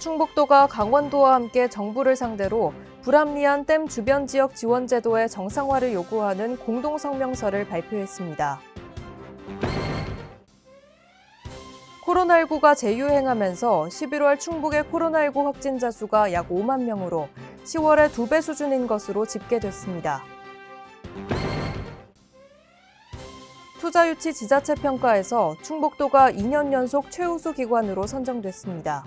충북도가 강원도와 함께 정부를 상대로 불합리한 댐 주변 지역 지원 제도의 정상화를 요구하는 공동성명서를 발표했습니다. 코로나19가 재유행하면서 11월 충북의 코로나19 확진자 수가 약 5만 명으로 10월의 2배 수준인 것으로 집계됐습니다. 투자유치 지자체 평가에서 충북도가 2년 연속 최우수 기관으로 선정됐습니다.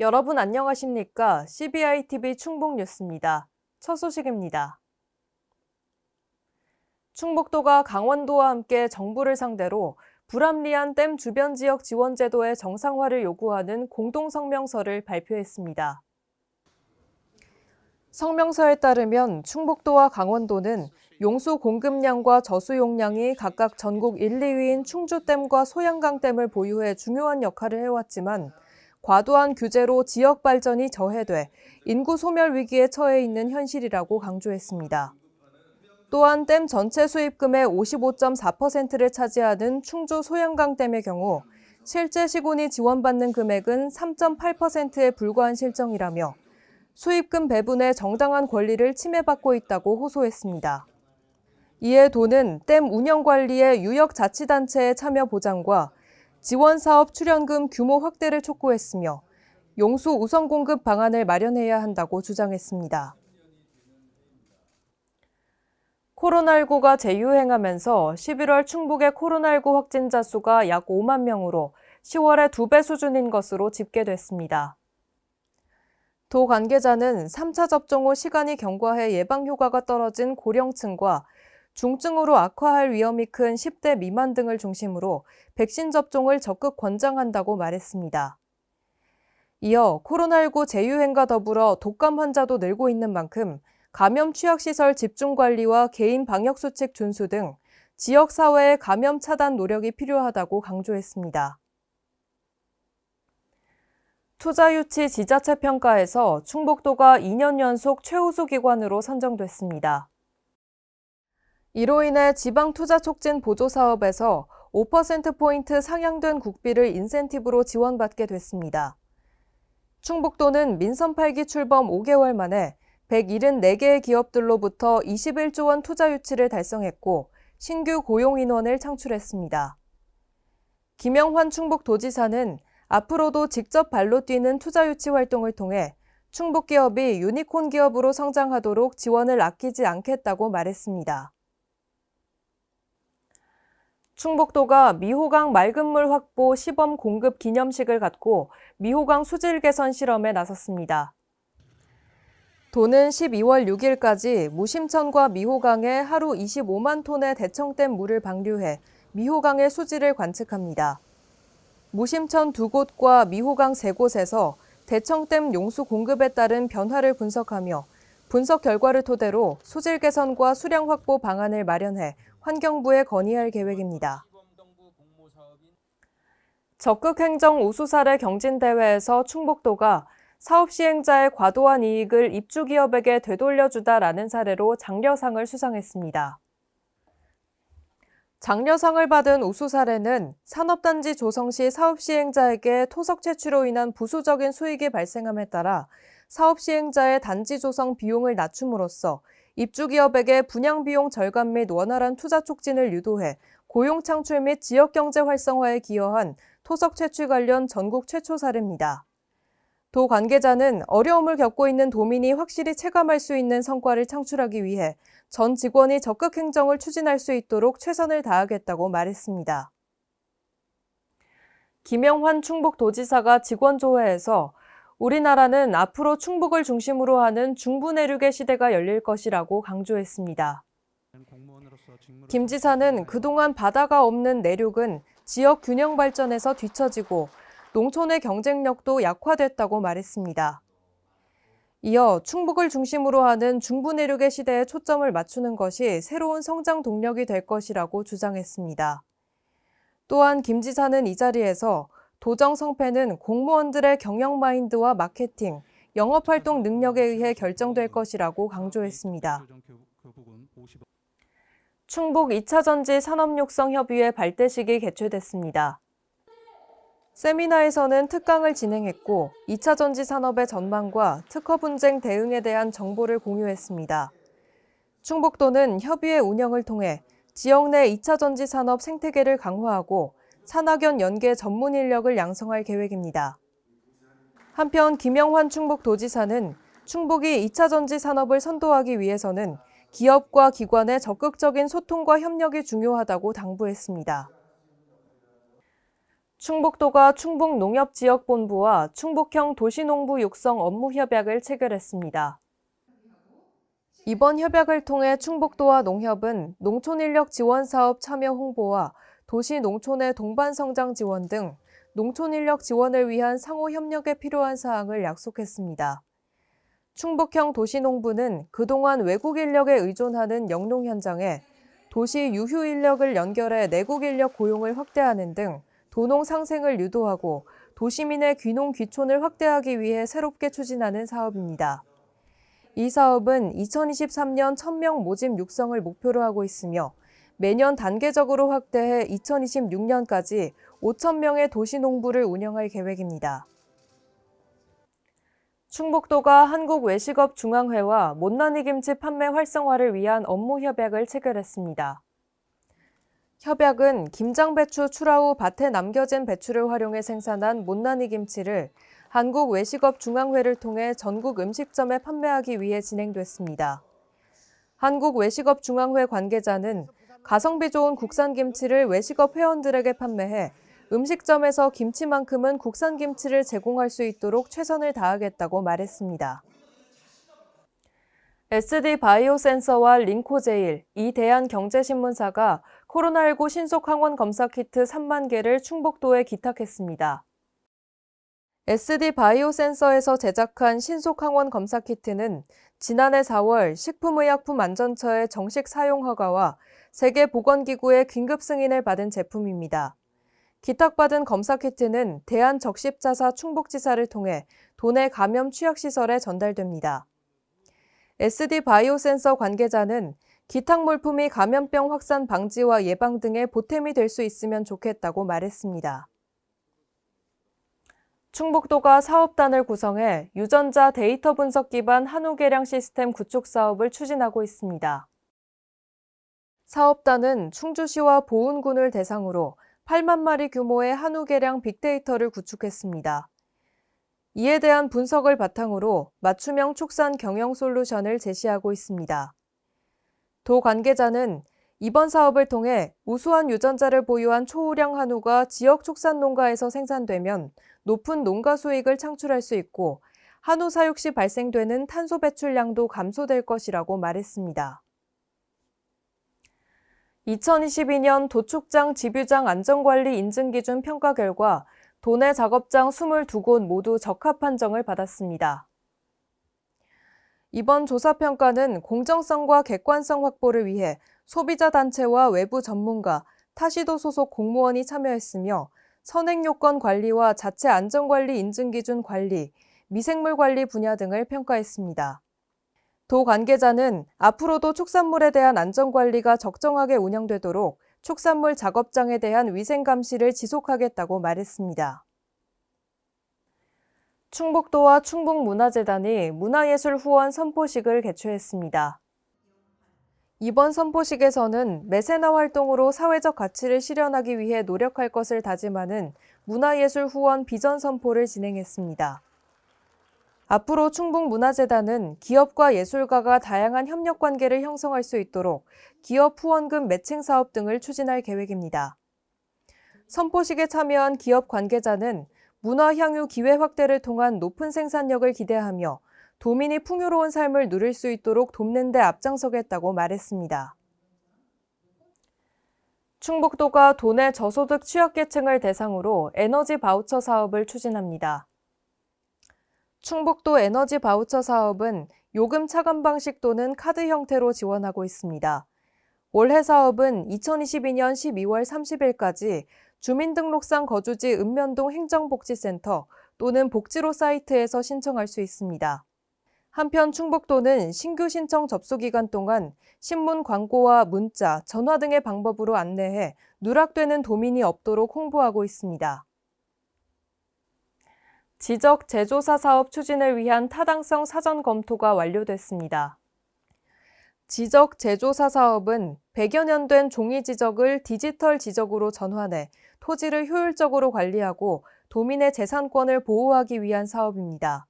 여러분 안녕하십니까? CBI-TV 충북뉴스입니다. 첫 소식입니다. 충북도가 강원도와 함께 정부를 상대로 불합리한 댐 주변 지역 지원 제도의 정상화를 요구하는 공동성명서를 발표했습니다. 성명서에 따르면 충북도와 강원도는 용수 공급량과 저수 용량이 각각 전국 1, 2위인 충주댐과 소양강댐을 보유해 중요한 역할을 해왔지만 과도한 규제로 지역 발전이 저해돼 인구 소멸 위기에 처해 있는 현실이라고 강조했습니다. 또한 댐 전체 수입금의 55.4%를 차지하는 충주 소양강댐의 경우 실제 시군이 지원받는 금액은 3.8%에 불과한 실정이라며 수입금 배분의 정당한 권리를 침해받고 있다고 호소했습니다. 이에 도는 댐 운영 관리의 유역자치단체의 참여 보장과 지원사업 출연금 규모 확대를 촉구했으며 용수 우선 공급 방안을 마련해야 한다고 주장했습니다. 코로나19가 재유행하면서 11월 충북의 코로나19 확진자 수가 약 5만 명으로 10월의 2배 수준인 것으로 집계됐습니다. 도 관계자는 3차 접종 후 시간이 경과해 예방 효과가 떨어진 고령층과 중증으로 악화할 위험이 큰 10대 미만 등을 중심으로 백신 접종을 적극 권장한다고 말했습니다. 이어 코로나19 재유행과 더불어 독감 환자도 늘고 있는 만큼 감염 취약시설 집중관리와 개인 방역수칙 준수 등 지역사회의 감염 차단 노력이 필요하다고 강조했습니다. 투자유치 지자체 평가에서 충북도가 2년 연속 최우수 기관으로 선정됐습니다. 이로 인해 지방투자촉진 보조사업에서 5%포인트 상향된 국비를 인센티브로 지원받게 됐습니다. 충북도는 민선 8기 출범 5개월 만에 174개의 기업들로부터 21조 원 투자 유치를 달성했고 신규 고용 인원을 창출했습니다. 김영환 충북도지사는 앞으로도 직접 발로 뛰는 투자 유치 활동을 통해 충북 기업이 유니콘 기업으로 성장하도록 지원을 아끼지 않겠다고 말했습니다. 충북도가 미호강 맑은물 확보 시범 공급 기념식을 갖고 미호강 수질 개선 실험에 나섰습니다. 도는 12월 6일까지 무심천과 미호강에 하루 25만 톤의 대청댐 물을 방류해 미호강의 수질을 관측합니다. 무심천 2곳과 미호강 3곳에서 대청댐 용수 공급에 따른 변화를 분석하며 분석 결과를 토대로 수질 개선과 수량 확보 방안을 마련해 환경부에 건의할 계획입니다. 적극행정 우수 사례 경진대회에서 충북도가 사업 시행자의 과도한 이익을 입주기업에게 되돌려주다라는 사례로 장려상을 수상했습니다. 장려상을 받은 우수 사례는 산업단지 조성 시 사업 시행자에게 토석 채취로 인한 부수적인 수익이 발생함에 따라 사업 시행자의 단지 조성 비용을 낮춤으로써 입주기업에게 분양비용 절감 및 원활한 투자 촉진을 유도해 고용 창출 및 지역경제 활성화에 기여한 토석 채취 관련 전국 최초 사례입니다. 도 관계자는 어려움을 겪고 있는 도민이 확실히 체감할 수 있는 성과를 창출하기 위해 전 직원이 적극 행정을 추진할 수 있도록 최선을 다하겠다고 말했습니다. 김영환 충북도지사가 직원조회에서 우리나라는 앞으로 충북을 중심으로 하는 중부내륙의 시대가 열릴 것이라고 강조했습니다. 김 지사는 그동안 바다가 없는 내륙은 지역 균형 발전에서 뒤처지고 농촌의 경쟁력도 약화됐다고 말했습니다. 이어 충북을 중심으로 하는 중부내륙의 시대에 초점을 맞추는 것이 새로운 성장 동력이 될 것이라고 주장했습니다. 또한 김 지사는 이 자리에서 도정 성패는 공무원들의 경영 마인드와 마케팅, 영업활동 능력에 의해 결정될 것이라고 강조했습니다. 충북 2차전지 산업육성협의회 발대식이 개최됐습니다. 세미나에서는 특강을 진행했고 2차전지 산업의 전망과 특허 분쟁 대응에 대한 정보를 공유했습니다. 충북도는 협의회 운영을 통해 지역 내 2차전지 산업 생태계를 강화하고 산학연 연계 전문 인력을 양성할 계획입니다. 한편 김영환 충북도지사는 충북이 2차전지 산업을 선도하기 위해서는 기업과 기관의 적극적인 소통과 협력이 중요하다고 당부했습니다. 충북도가 충북농협지역본부와 충북형 도시농부 육성 업무 협약을 체결했습니다. 이번 협약을 통해 충북도와 농협은 농촌인력 지원 사업 참여 홍보와 도시 농촌의 동반 성장 지원 등 농촌인력 지원을 위한 상호 협력에 필요한 사항을 약속했습니다. 충북형 도시농부는 그동안 외국 인력에 의존하는 영농 현장에 도시 유휴 인력을 연결해 내국 인력 고용을 확대하는 등 도농 상생을 유도하고 도시민의 귀농 귀촌을 확대하기 위해 새롭게 추진하는 사업입니다. 이 사업은 2023년 1000명 모집 육성을 목표로 하고 있으며 매년 단계적으로 확대해 2026년까지 5000명의 도시농부를 운영할 계획입니다. 충북도가 한국외식업중앙회와 못난이 김치 판매 활성화를 위한 업무 협약을 체결했습니다. 협약은 김장배추 출하 후 밭에 남겨진 배추를 활용해 생산한 못난이 김치를 한국외식업중앙회를 통해 전국 음식점에 판매하기 위해 진행됐습니다. 한국외식업중앙회 관계자는 가성비 좋은 국산 김치를 외식업 회원들에게 판매해 음식점에서 김치만큼은 국산 김치를 제공할 수 있도록 최선을 다하겠다고 말했습니다. SD바이오센서와 링코제일, 이 대한경제신문사가 코로나19 신속항원 검사 키트 3만 개를 충북도에 기탁했습니다. SD바이오센서에서 제작한 신속항원 검사 키트는 지난해 4월 식품의약품안전처의 정식 사용 허가와 세계보건기구의 긴급 승인을 받은 제품입니다. 기탁받은 검사 키트는 대한적십자사 충북지사를 통해 도내 감염 취약시설에 전달됩니다. SD바이오센서 관계자는 기탁 물품이 감염병 확산 방지와 예방 등의 보탬이 될 수 있으면 좋겠다고 말했습니다. 충북도가 사업단을 구성해 유전자 데이터 분석 기반 한우 개량 시스템 구축 사업을 추진하고 있습니다. 사업단은 충주시와 보은군을 대상으로 8만 마리 규모의 한우 개량 빅데이터를 구축했습니다. 이에 대한 분석을 바탕으로 맞춤형 축산 경영 솔루션을 제시하고 있습니다. 도 관계자는 이번 사업을 통해 우수한 유전자를 보유한 초우량 한우가 지역 축산 농가에서 생산되면 높은 농가 수익을 창출할 수 있고 한우 사육 시 발생되는 탄소 배출량도 감소될 것이라고 말했습니다. 2022년 도축장 집유장 안전관리 인증기준 평가 결과 도내 작업장 22곳 모두 적합 판정을 받았습니다. 이번 조사평가는 공정성과 객관성 확보를 위해 소비자 단체와 외부 전문가, 타시도 소속 공무원이 참여했으며 선행요건 관리와 자체 안전관리 인증기준 관리, 미생물 관리 분야 등을 평가했습니다. 도 관계자는 앞으로도 축산물에 대한 안전관리가 적정하게 운영되도록 축산물 작업장에 대한 위생 감시를 지속하겠다고 말했습니다. 충북도와 충북문화재단이 문화예술 후원 선포식을 개최했습니다. 이번 선포식에서는 매세나 활동으로 사회적 가치를 실현하기 위해 노력할 것을 다짐하는 문화예술 후원 비전 선포를 진행했습니다. 앞으로 충북문화재단은 기업과 예술가가 다양한 협력 관계를 형성할 수 있도록 기업 후원금 매칭 사업 등을 추진할 계획입니다. 선포식에 참여한 기업 관계자는 문화 향유 기회 확대를 통한 높은 생산력을 기대하며 도민이 풍요로운 삶을 누릴 수 있도록 돕는 데 앞장서겠다고 말했습니다. 충북도가 도내 저소득 취약계층을 대상으로 에너지 바우처 사업을 추진합니다. 충북도 에너지 바우처 사업은 요금 차감 방식 또는 카드 형태로 지원하고 있습니다. 올해 사업은 2022년 12월 30일까지 주민등록상 거주지 읍면동 행정복지센터 또는 복지로 사이트에서 신청할 수 있습니다. 한편 충북도는 신규 신청 접수 기간 동안 신문 광고와 문자, 전화 등의 방법으로 안내해 누락되는 도민이 없도록 홍보하고 있습니다. 지적 제조사 사업 추진을 위한 타당성 사전 검토가 완료됐습니다. 지적 제조사 사업은 100여 년 된 종이 지적을 디지털 지적으로 전환해 토지를 효율적으로 관리하고 도민의 재산권을 보호하기 위한 사업입니다.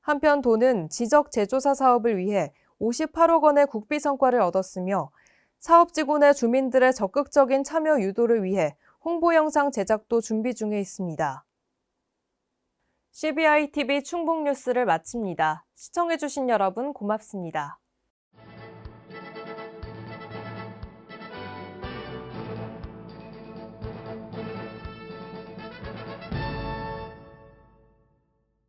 한편 도는 지적 제조사 사업을 위해 58억 원의 국비 성과를 얻었으며 사업지구 내 주민들의 적극적인 참여 유도를 위해 홍보 영상 제작도 준비 중에 있습니다. CBI TV 충북 뉴스를 마칩니다. 시청해주신 여러분 고맙습니다.